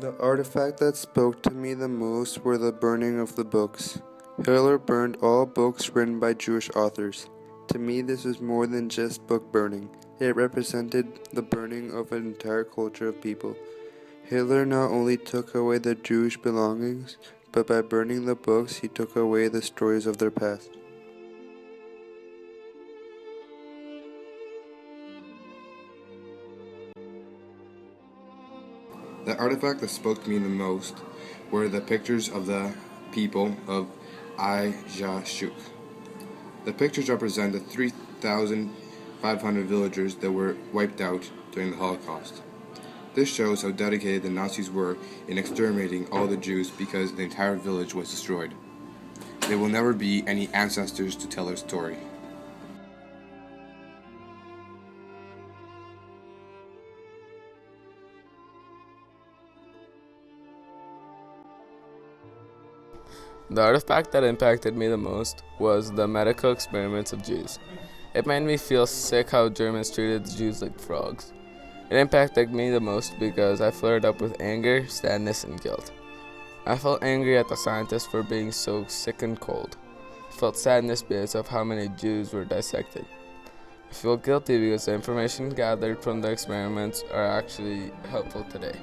The artifact that spoke to me the most were the burning of the books. Hitler burned all books written by Jewish authors. To me, this was more than just book burning. It represented the burning of an entire culture of people. Hitler not only took away the Jewish belongings, but by burning the books, he took away the stories of their past. The artifact that spoke to me the most were the pictures of the people of Shuk. The pictures represent the 3,500 villagers that were wiped out during the Holocaust. This shows how dedicated the Nazis were in exterminating all the Jews because the entire village was destroyed. There will never be any ancestors to tell their story. The artifact that impacted me the most was the medical experiments of Jews. It made me feel sick how Germans treated the Jews like frogs. It impacted me the most because I flared up with anger, sadness, and guilt. I felt angry at the scientists for being so sick and cold. I felt sadness because of how many Jews were dissected. I feel guilty because the information gathered from the experiments are actually helpful today.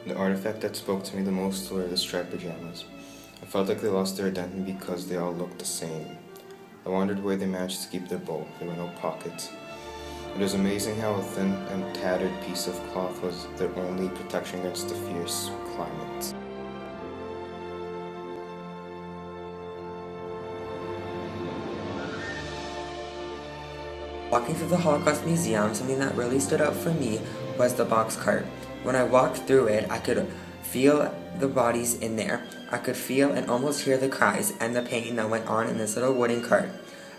The artifact that spoke to me the most were the striped pajamas. I felt like they lost their identity because they all looked the same. I wondered where they managed to keep their bow. There were no pockets. It was amazing how a thin and tattered piece of cloth was their only protection against the fierce climate. Walking through the Holocaust Museum, something that really stood out for me was the box cart. When I walked through it, I could feel the bodies in there. I could feel and almost hear the cries and the pain that went on in this little wooden cart.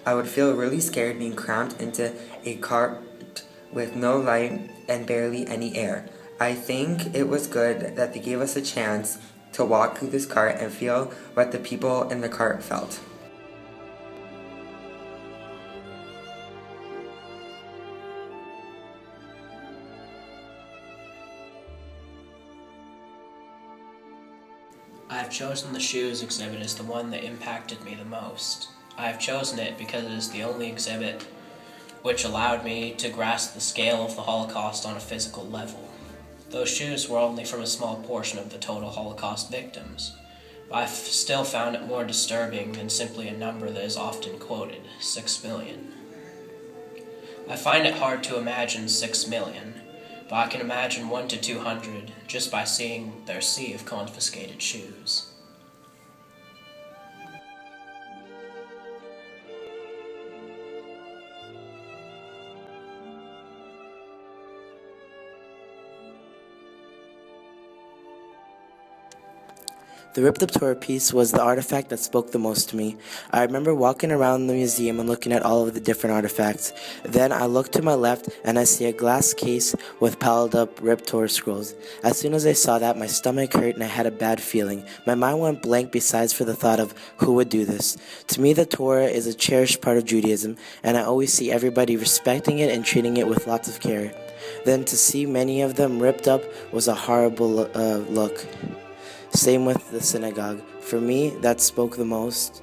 I would feel really scared being crammed into a cart with no light and barely any air. I think it was good that they gave us a chance to walk through this cart and feel what the people in the cart felt. I have chosen the shoes exhibit as the one that impacted me the most. I have chosen it because it is the only exhibit which allowed me to grasp the scale of the Holocaust on a physical level. Those shoes were only from a small portion of the total Holocaust victims, but I've still found it more disturbing than simply a number that is often quoted, 6 million. I find it hard to imagine 6 million, but I can imagine 1 to 200 just by seeing their sea of confiscated shoes. The ripped up Torah piece was the artifact that spoke the most to me. I remember walking around the museum and looking at all of the different artifacts. Then I looked to my left and I see a glass case with piled up ripped Torah scrolls. As soon as I saw that, my stomach hurt and I had a bad feeling. My mind went blank besides for the thought of who would do this. To me, the Torah is a cherished part of Judaism, and I always see everybody respecting it and treating it with lots of care. Then to see many of them ripped up was a horrible look. Same with the synagogue. For me, that spoke the most.